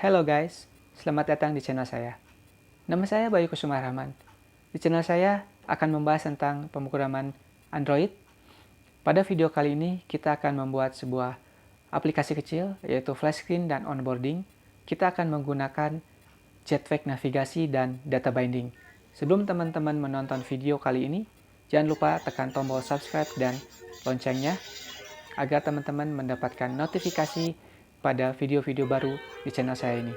Halo guys, selamat datang di channel saya. Nama saya Bayu Kusuma Rahman. Di channel saya akan membahas tentang pemrograman Android. Pada video kali ini kita akan membuat sebuah aplikasi kecil yaitu flash screen dan onboarding. Kita akan menggunakan Jetpack navigasi dan data binding. Sebelum teman-teman menonton video kali ini, jangan lupa tekan tombol subscribe dan loncengnya agar teman-teman mendapatkan notifikasi pada video-video baru di channel saya ini.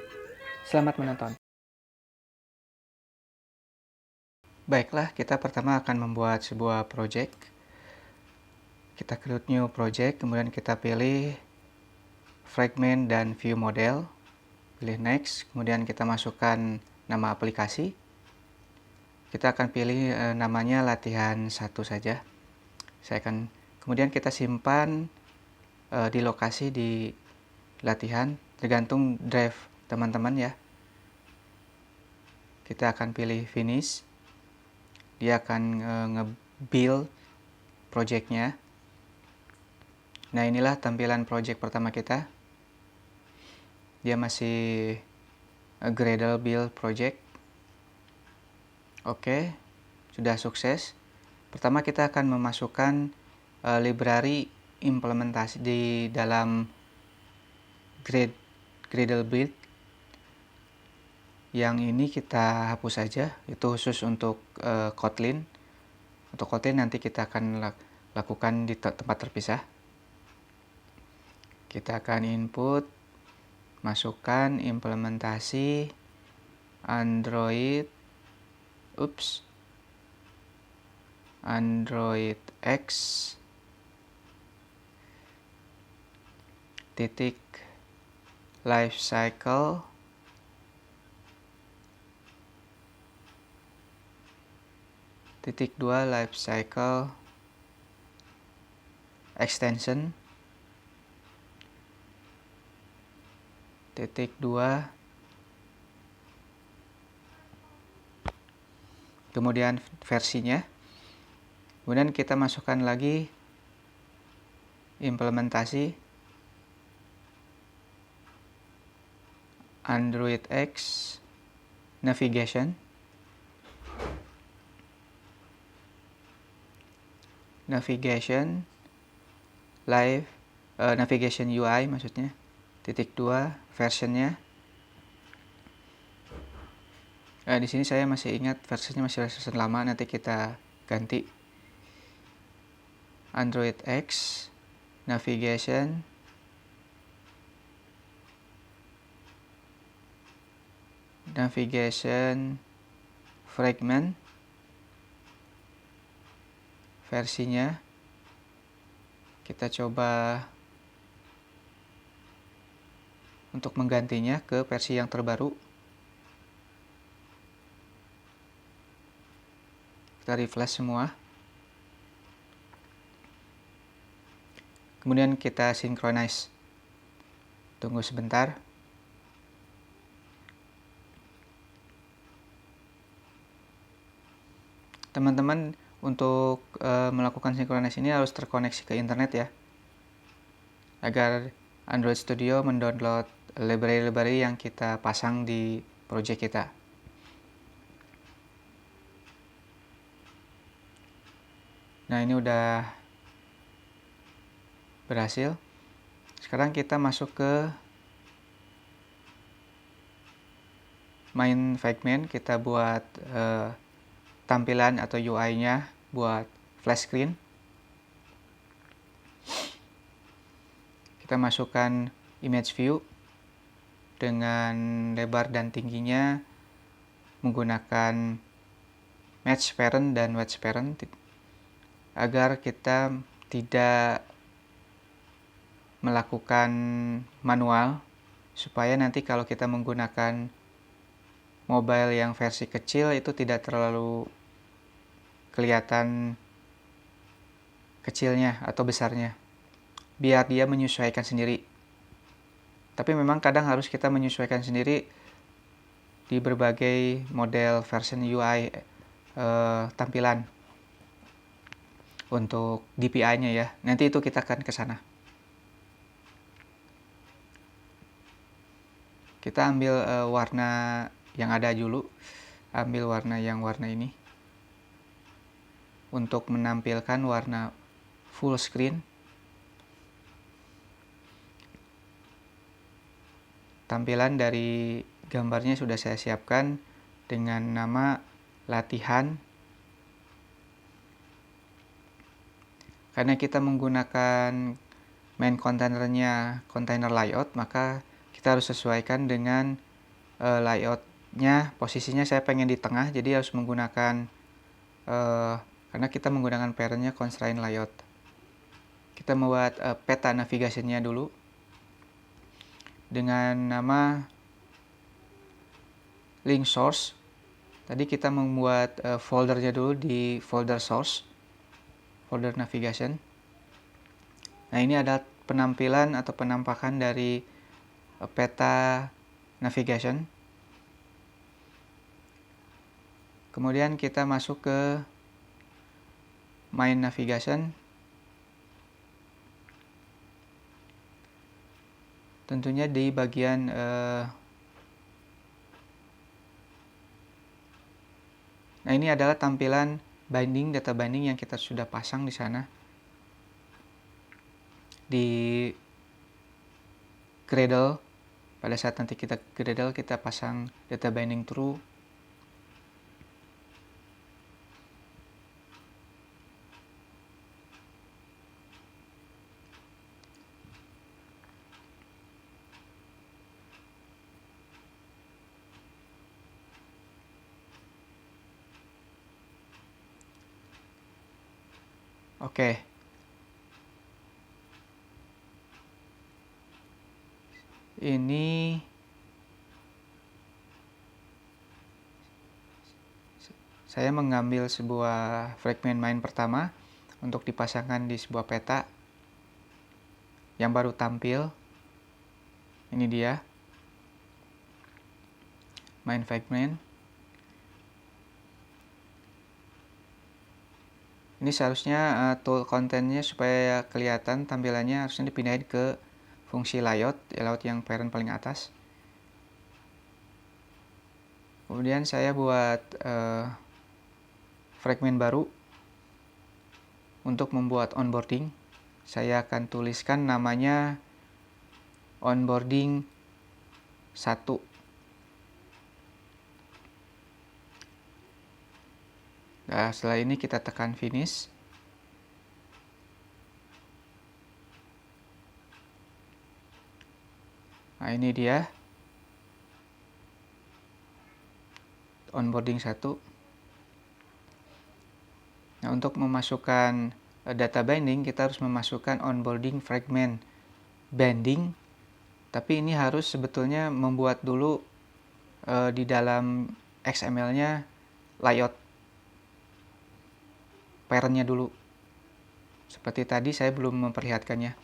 Selamat menonton. Baiklah, kita pertama akan membuat sebuah project. Kita create new project, kemudian kita pilih fragment dan view model. Pilih next, kemudian kita masukkan nama aplikasi. Kita akan pilih namanya latihan 1 saja. Kemudian kita simpan di lokasi di latihan, tergantung drive teman-teman ya. Kita akan pilih finish. Dia akan nge-build projectnya. Nah, inilah tampilan project pertama kita. Dia masih Gradle build project. Oke, sudah sukses. Pertama kita akan memasukkan library implementasi di dalam Gradle build. Yang ini kita hapus saja, itu khusus untuk Kotlin. Untuk Kotlin nanti kita akan lakukan di tempat terpisah. Kita akan input, masukkan implementasi Android X titik lifecycle titik 2 lifecycle extension titik 2, kemudian versinya. Kemudian kita masukkan lagi implementasi Android X navigation navigation UI maksudnya, titik 2 versionnya. Di sini saya masih ingat versinya masih versi lama, nanti kita ganti. Android X navigation fragment versinya. Kita coba untuk menggantinya ke versi yang terbaru. Kita refresh semua. Kemudian kita synchronize. Tunggu sebentar. Teman-teman untuk melakukan synchronize ini harus terkoneksi ke internet ya, agar Android Studio mendownload library-library yang kita pasang di project kita. Nah, ini udah berhasil. Sekarang kita masuk ke main fragment. Kita buat tampilan atau UI-nya buat flash screen. Kita masukkan image view dengan lebar dan tingginya menggunakan match parent dan wedge parent agar kita tidak melakukan manual, supaya nanti kalau kita menggunakan mobile yang versi kecil itu tidak terlalu kelihatan kecilnya atau besarnya, biar dia menyesuaikan sendiri. Tapi memang kadang harus kita menyesuaikan sendiri di berbagai model version UI tampilan untuk DPI-nya ya. Nanti itu kita akan ke sana. Kita ambil warna yang ada dulu, ambil warna ini untuk menampilkan warna full screen. Tampilan dari gambarnya sudah saya siapkan dengan nama latihan. Karena kita menggunakan main kontainernya kontainer layout, maka kita harus sesuaikan dengan layoutnya. Posisinya saya pengen di tengah, jadi harus menggunakan karena kita menggunakan parentnya constraint layout. Kita membuat peta navigasinya dulu dengan nama link source. Tadi kita membuat foldernya dulu di folder source, folder navigation. Nah, ini ada penampilan atau penampakan dari peta navigation. Kemudian kita masuk ke main navigation. Tentunya di bagian nah, ini adalah tampilan binding, data binding yang kita sudah pasang di sana. Di Gradle, pada saat nanti kita Gradle, kita pasang data binding true. Oke. Ini saya mengambil sebuah fragment main pertama untuk dipasangkan di sebuah peta yang baru tampil. Ini dia main fragment. Ini seharusnya tool kontennya supaya kelihatan tampilannya harusnya dipindahin ke fungsi layout yang parent paling atas. Kemudian saya buat fragment baru untuk membuat onboarding. Saya akan tuliskan namanya onboarding 1. Nah, setelah ini kita tekan finish. Nah, ini dia onboarding 1. Nah, untuk memasukkan data binding, kita harus memasukkan onboarding fragment binding. Tapi ini harus sebetulnya membuat dulu di dalam XML-nya layout parent-nya dulu. Seperti tadi saya belum memperlihatkannya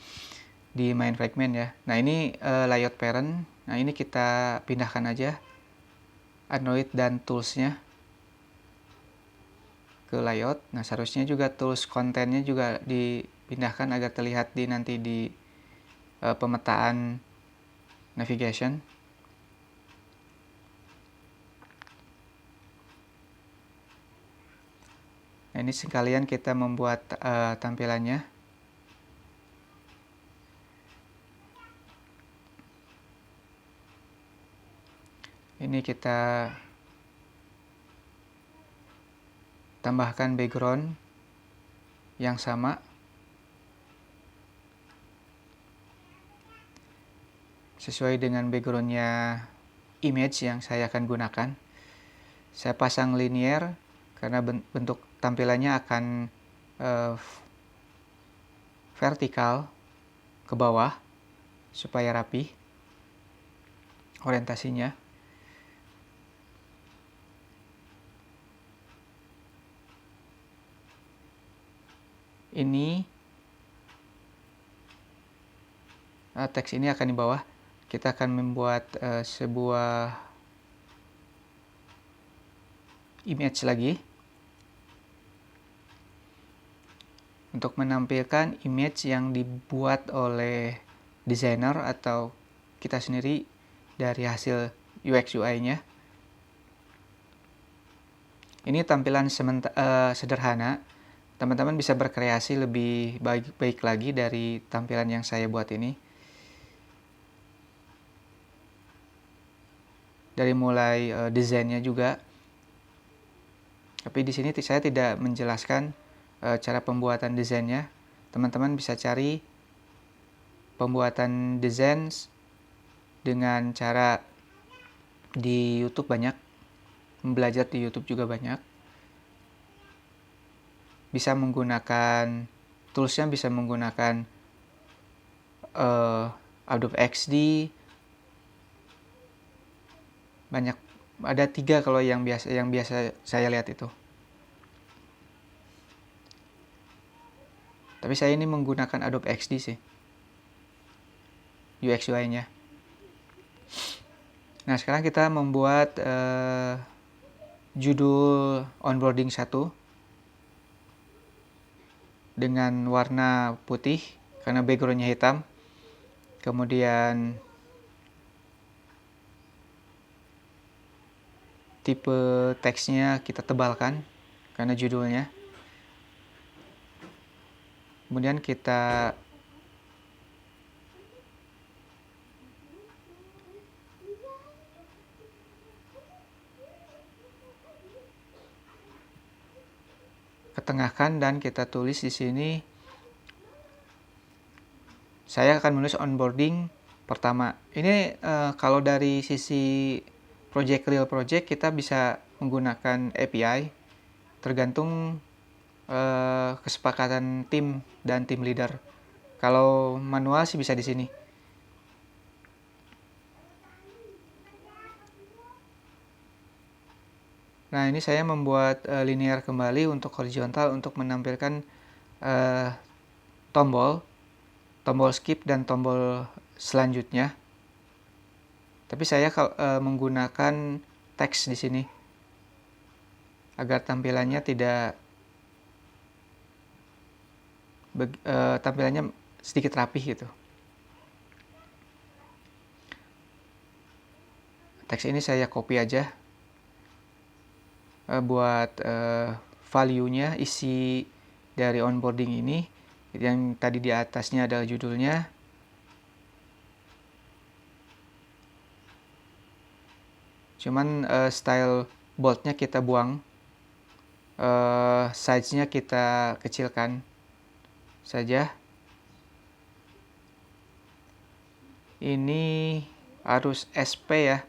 di main fragment ya. Nah, ini layout parent. Nah, ini kita pindahkan aja Android dan tools-nya ke layout. Nah, seharusnya juga tools kontennya juga dipindahkan agar terlihat nanti di pemetaan navigation. Nah, ini sekalian kita membuat tampilannya. Ini kita tambahkan background yang sama. Sesuai dengan backgroundnya image yang saya akan gunakan. Saya pasang linear karena bentuk tampilannya akan vertikal ke bawah supaya rapi orientasinya. Ini teks ini akan di bawah. Kita akan membuat sebuah image lagi untuk menampilkan image yang dibuat oleh desainer atau kita sendiri dari hasil UX UI-nya. Ini tampilan sederhana. Teman-teman bisa berkreasi lebih baik lagi dari tampilan yang saya buat ini. Dari mulai desainnya juga. Tapi di sini saya tidak menjelaskan cara pembuatan desainnya. Teman-teman bisa cari pembuatan desain dengan cara di YouTube banyak. Belajar di YouTube juga banyak. Bisa menggunakan toolsnya, bisa menggunakan Adobe XD. Banyak, ada 3 kalau yang biasa saya lihat itu. Tapi saya ini menggunakan Adobe XD sih, UX UI-nya. Nah, sekarang kita membuat judul onboarding 1 dengan warna putih karena backgroundnya hitam. Kemudian tipe teksnya kita tebalkan karena judulnya. Kemudian kita ketengahkan dan kita tulis di sini. Saya akan menulis onboarding pertama. Ini kalau dari sisi real project kita bisa menggunakan API, tergantung kesepakatan tim dan tim leader. Kalau manual sih bisa di sini. Nah, ini saya membuat linear kembali untuk horizontal untuk menampilkan tombol skip dan tombol selanjutnya. Tapi saya menggunakan teks di sini agar tampilannya tampilannya sedikit rapih gitu. Teks ini saya copy aja buat value-nya, isi dari onboarding ini. Yang tadi di atasnya adalah judulnya. Cuman style bold-nya kita buang, size-nya kita kecilkan saja. Ini harus SP ya.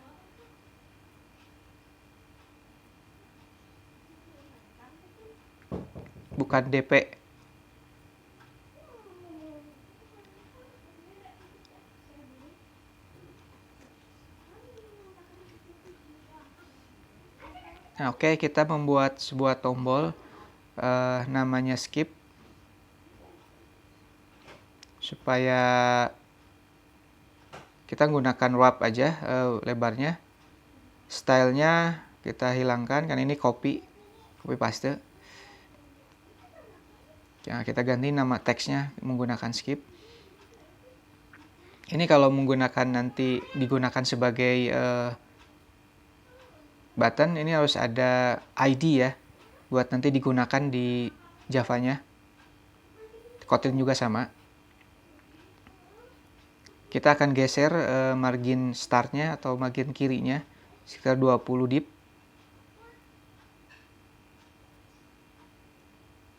Bukan DP. Nah, oke, kita membuat sebuah tombol namanya skip supaya kita gunakan wrap aja lebarnya. Stylenya kita hilangkan karena ini copy paste. Ya, kita ganti nama teksnya menggunakan skip. Ini kalau menggunakan nanti digunakan sebagai button, ini harus ada ID ya buat nanti digunakan di Java-nya. Kotlin juga sama. Kita akan geser margin start-nya atau margin kirinya sekitar 20 dip.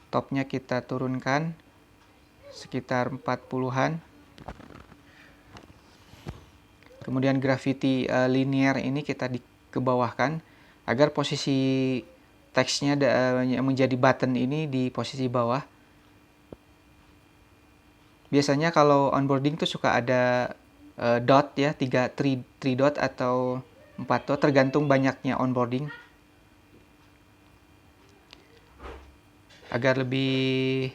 Top-nya kita turunkan sekitar 40-an. Kemudian gravity linear ini kita kebawahkan agar posisi teksnya menjadi button ini di posisi bawah. Biasanya kalau onboarding tuh suka ada dot ya, 3 dot atau 4 dot tergantung banyaknya onboarding. Agar lebih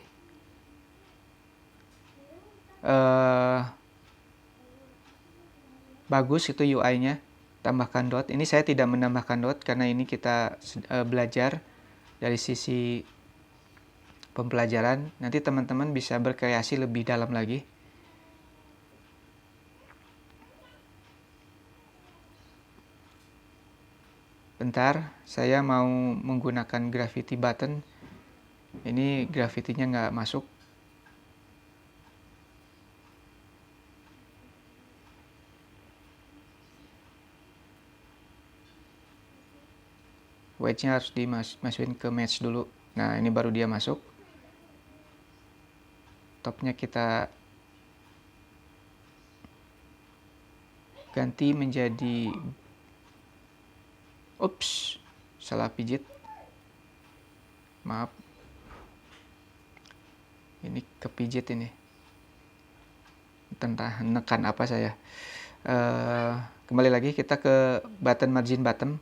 bagus itu UI-nya, tambahkan dot. Ini saya tidak menambahkan dot karena ini kita belajar dari sisi pembelajaran. Nanti teman-teman bisa berkreasi lebih dalam lagi. Bentar, saya mau menggunakan gravity button. Ini gravity-nya nggak masuk. Wedge-nya harus dimasukin ke match dulu. Nah, ini baru dia masuk. Topnya kita ganti menjadi, ups, salah pijit, maaf, ini kepijit ini, entah nekan apa saya. Kembali lagi kita ke button margin bottom.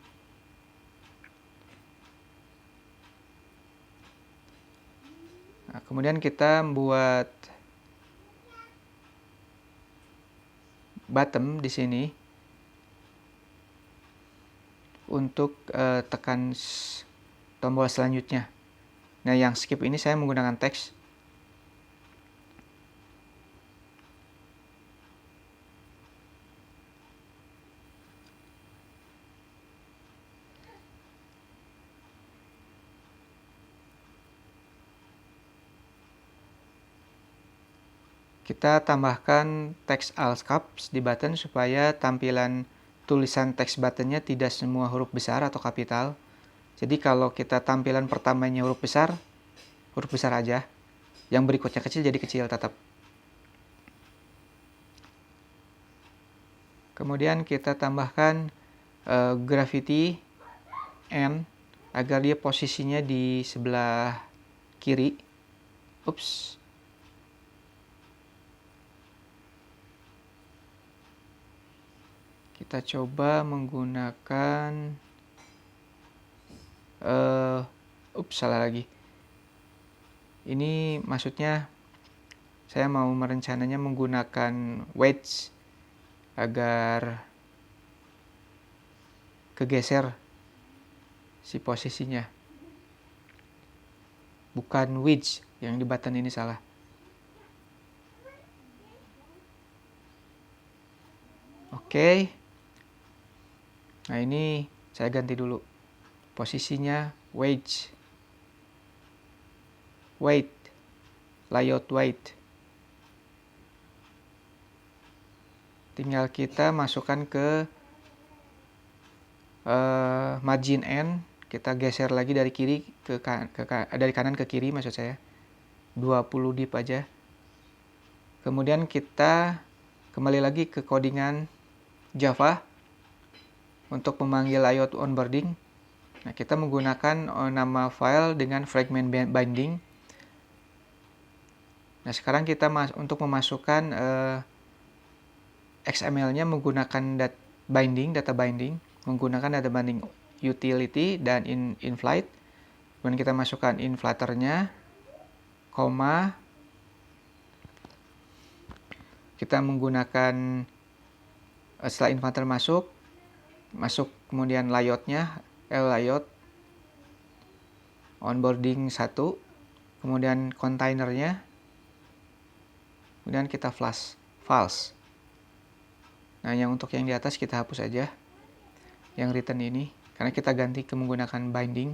Nah, kemudian kita buat bottom di sini untuk tekan tombol selanjutnya. Nah, yang skip ini saya menggunakan teks. Kita tambahkan teks all caps di button supaya tampilan tulisan teks buttonnya tidak semua huruf besar atau kapital. Jadi kalau kita tampilan pertamanya huruf besar aja. Yang berikutnya kecil jadi kecil tetap. Kemudian kita tambahkan gravity N agar dia posisinya di sebelah kiri. Ups. Kita coba menggunakan salah lagi. Ini maksudnya saya mau merencananya menggunakan wedge agar kegeser si posisinya. Bukan wedge, yang di button ini salah. Oke. Nah, ini saya ganti dulu. Posisinya wedge. Weight. Layout weight. Tinggal kita masukkan ke margin N. Kita geser lagi dari kiri dari kanan ke kiri maksud saya. 20 dip aja. Kemudian kita kembali lagi ke codingan Java untuk memanggil layout onboarding. Nah, kita menggunakan nama file dengan fragment binding. Nah, sekarang kita untuk memasukkan XML-nya menggunakan data binding, menggunakan data binding utility dan in flight. Kemudian kita masukkan in flutter-nya, koma. Kita menggunakan setelah in flutter masuk kemudian layout-nya, layout onboarding 1, kemudian kontainernya, kemudian kita false. Nah, yang untuk yang di atas kita hapus aja, yang return ini, karena kita ganti ke menggunakan binding.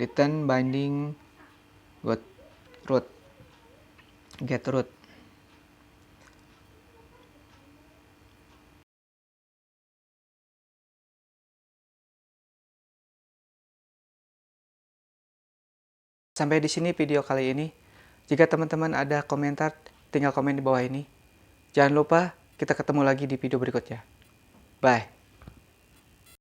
Return binding get root. Sampai di sini video kali ini. Jika teman-teman ada komentar, tinggal komen di bawah ini. Jangan lupa kita ketemu lagi di video berikutnya. Bye.